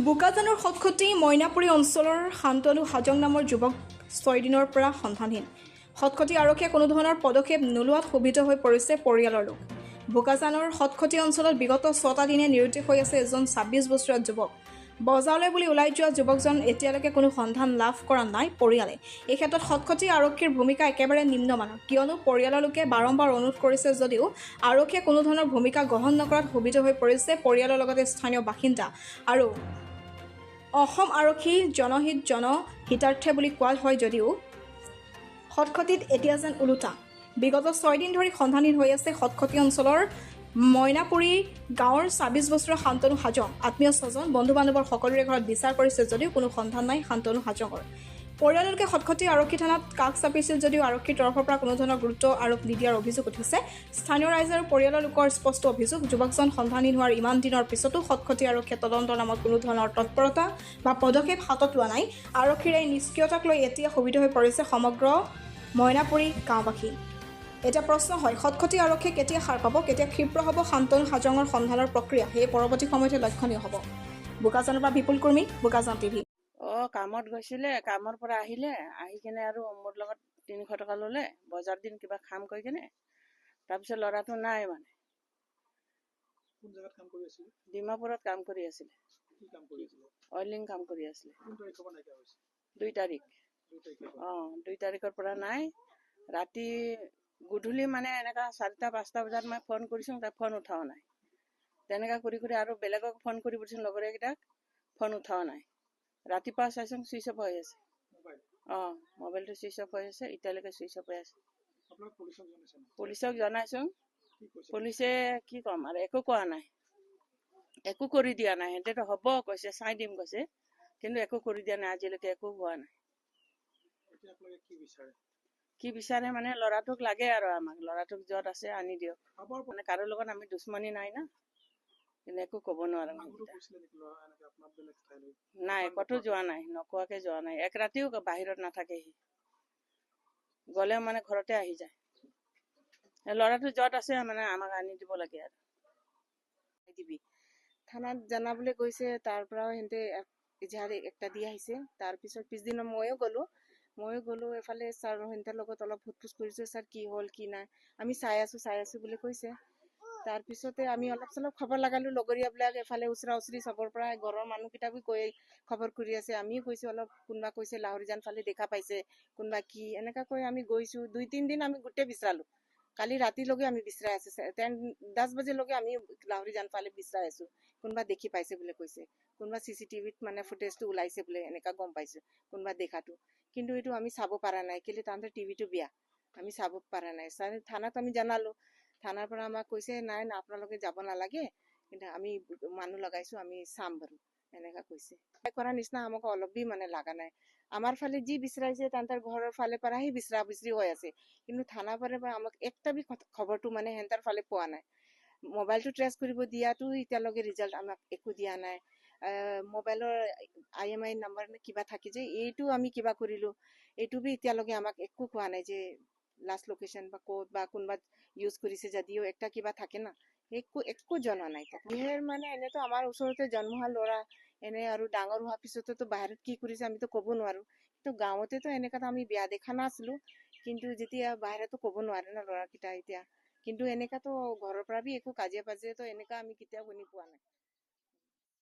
বোকাজানৰ খটখটি মইনাপুৰী অঞ্চলৰ শান্তনু হাজং নামৰ যুৱক 6 দিনৰ পৰা সন্ধানহীন। খটখটি আৰক্ষীয়ে কোনো ধৰণৰ পদক্ষেপ নোলোৱাত ক্ষোভিত হৈ পৰিছে পৰিয়ালৰ লোক। বোকাজানৰ খটখটি অঞ্চলত বিগত 6টা দিনে নিৰুদ্দেশ হৈ আছে এজন 26 বছৰীয়া যুৱক। বজাৰলৈ বুলি ওলাই যোৱা যুৱকজন এতিয়ালৈকে কোনো সন্ধান লাভ কৰা নাই পৰিয়ালে। এই ক্ষেত্ৰত খটখটি আৰক্ষীৰ ভূমিকা একেবাৰে নিম্নমানৰ, কিয়নো পৰিয়ালৰ লোকে বাৰম্বাৰ অনুৰোধ কৰিছে যদিও আৰক্ষীয়ে কোনো ধৰণৰ ভূমিকা গ্ৰহণ নকৰাত ক্ষোভিত হৈ পৰিছে পৰিয়ালৰ লগতে স্থানীয় বাসিন্দা। আৰু অসম আৰক্ষী জনহিতাৰ্থে বুলি কোৱা হয় যদিও খটখটিত এতিয়া যেন ওলোটা। বিগত 6 দিন ধৰি সন্ধানহীন হৈ আছে খটখটি অঞ্চলৰ মইনাপুৰী গাঁৱৰ 26 বছৰীয়া শান্তনু হাজং। আত্মীয় স্বজন বন্ধু বান্ধৱৰ সকলোৰে ঘৰত বিচাৰ কৰিছে যদিও কোনো সন্ধান নাই শান্তনু হাজঙৰ। পৰিয়ালৰ লোকে খটখটি আৰক্ষী থানাত কাষ চাপিছিল যদিও আৰক্ষীৰ তৰফৰ পৰা কোনো ধৰণৰ গুৰুত্ব আৰোপ নিদিয়াৰ অভিযোগ উঠিছে। স্থানীয় ৰাইজ আৰু পৰিয়ালৰ লোকৰ স্পষ্ট অভিযোগ, যুৱকজন সন্ধানহীন হোৱাৰ ইমান দিনৰ পিছতো খটখটি আৰক্ষীয়ে তদন্তৰ নামত কোনো ধৰণৰ তৎপৰতা বা পদক্ষেপ হাতত লোৱা নাই। আৰক্ষীৰ এই নিষ্ক্ৰিয়তাক লৈ এতিয়া ক্ষোভিত হৈ পৰিছে সমগ্ৰ মইনাপুৰী গাঁওবাসী। এটা প্ৰশ্ন হয়, খটখটি আৰক্ষীয়ে কেতিয়া সাৰ পাব, কেতিয়া ক্ষীপ্ৰ হ'ব শান্তনু হাজঙৰ সন্ধানৰ প্ৰক্ৰিয়া, সেয়ে পৰৱৰ্তী সময়তে লক্ষণীয় হ'ব। বোকাজানৰ পৰা বিপুল কুৰ্মী, বোকাজান টিভি। কামত গৈছিলে, কামৰ পৰা আহি কেনে আৰু মোৰ লগত 300 টকা ল'লে, বজাৰ দিন কিবা খাম কৈ কেনে। তাৰপিছত ল'ৰাটো নাই মানে। কোন জায়গাত কাম কৰি আছিল? ডিমাপুৰত কাম কৰি আছিলে। কি কাম কৰি আছিল? অইলিং কাম কৰি আছিলে। কোন তাৰিখৰ পৰা নাইকিয়া হৈছে? 2 তাৰিখ। 2 তাৰিখৰ পৰা। 2 তাৰিখৰ পৰা নাই। ৰাতি গধূলি মানে এনেকা 4টা-5টা বজাত মই ফোন কৰিছোঁ, তাই ফোন উঠাও নাই। তেনেকা কৰি আৰু বেলেগক ফোন কৰি পঠিয়াইছোঁ, লগৰীয়াকেইটাক ফোন উঠাও নাই। ৰাতিপুৱা চাইছোঁ চুইচ অফ হৈ আছে। মোবাইলটো চুইচ অফ হৈ আছে, এতিয়ালৈকে চুইচ অফ হৈ আছে। আপোনাক পুলিচক জনাইছে? পুলিচক জনাইছোঁ। কি কৈছে? পুলিচে কি ক'ম আৰু একো কোৱা নাই, একো কৰি দিয়া নাই। সিহঁতেতো হ'ব কৈছে, চাই দিম কৈছে, কিন্তু একো কৰি দিয়া নাই, আজিলৈকে একো হোৱা নাই। এতিয়া আপোনালোকে কি বিচাৰে? কি বিচাৰে মানে ল'ৰাটোক লাগে আৰু আমাক, ল'ৰাটোক য'ত আছে আনি দিয়ক। মানে কাৰো লগত আমি দুশ্মনী নাই না, কিন্তু একো ক'ব নোৱাৰো। নাই, ক'তো যোৱা নাই, নোকোৱাকে যোৱা নাই। এক ৰাতিও বাহিৰত নাথাকে সি, গ'লে মানে ঘৰতে আহি যায়। ল'ৰাটো য'ত আছে মানে আমাক আনি দিব লাগে আৰু। থানাত জনাবলৈ গৈছে, তাৰ পৰাও সিহঁতে ইজাহাৰ একটা দি আহিছে। তাৰপিছত পিছদিনা ময়ো গ'লো এফালে ছাৰ সিহঁতৰ লগত অলপ সোধ-পোছ কৰিছোঁ, ছাৰ কি হ'ল কি নাই, আমি চাই আছোঁ বুলি কৈছে। তাৰপিছতে আমি অলপ চলপ খবৰ লগালোঁ, লগৰীয়াবিলাক এফালে ওচৰা-ওচৰি চবৰ পৰা, ঘৰৰ মানুহকেইটাকো কৈ খবৰ কৰি আছে। আমিও কৈছোঁ অলপ, কোনোবা কৈছে লাহৰিজান ফালে দেখা পাইছে, কোনোবা কি এনেকা কৈ আমি গৈছোঁ। 2-3 দিন আমি গোটেই বিচাৰালোঁ। কালি ৰাতিলৈকে আমি বিচাৰাই আছোঁ, 10 বজালৈকে আমি লাহৰিজান ফালে বিচাৰাই আছোঁ। কোনোবা দেখি পাইছে বুলি কৈছে, কোনোবা CCTVত মানে ফুটেজটো ওলাইছে বোলে, এনেকা গম পাইছোঁ কোনোবা দেখাটো। কিন্তু এইটো আমি চাব পৰা নাই, কেলে তাহাঁতৰ টিভিটো বেয়া, আমি চাব পৰা নাই। থানাত আমি জনালোঁ, থানাৰ পৰা আমাক কৈছে নাই আপোনালোকে যাব নালাগে, কিন্তু আমি মানুহ লগাইছোঁ, আমি চাম বাৰু, এনেকা কৈছে। কৰা নিচিনা আমাক অলপ বি মানে লগা নাই। আমাৰ ফালে যি বিচাৰিছে তাহাঁতৰ ঘৰৰ ফালে পৰাহি বিচৰা-বিচৰি হৈ আছে, কিন্তু থানাৰ পৰা আমাক একটা বি খবৰটো মানে সিহঁতৰ ফালে পোৱা নাই। মোবাইলটো ট্ৰেচ কৰিব দিয়াটো এতিয়ালৈকে ৰিজাল্ট আমাক একো দিয়া নাই। মোবাইলৰ IMI নাম্বাৰ কিবা থাকি যে, এইটো আমি কিবা কৰিলোঁ, এইটো বি এতিয়ালৈকে আমাক একো কোৱা নাই যে লাষ্ট লোকেশ্যন বা ক'ত বা কোনোবা ইউজ কৰিছে যদিও একটা কিবা থাকে না, একো জনা নাই। বিহেৰ মানে এনেতো আমাৰ ওচৰতে জন্ম হোৱা ল'ৰা, এনে আৰু ডাঙৰ হোৱাৰ পিছতো বাহিৰত কি কৰিছে আমিতো ক'ব নোৱাৰোঁ। তো গাঁৱতেতো এনেকা আমি বেয়া দেখা নাছিলোঁ, কিন্তু যেতিয়া বাহিৰতো ক'ব নোৱাৰে না ল'ৰাকেইটা এতিয়া। কিন্তু এনেকাতো ঘৰৰ পৰা বি একো কাজিয়া পাজিয়াতো এনেকা আমি কেতিয়াও শুনি পোৱা নাই।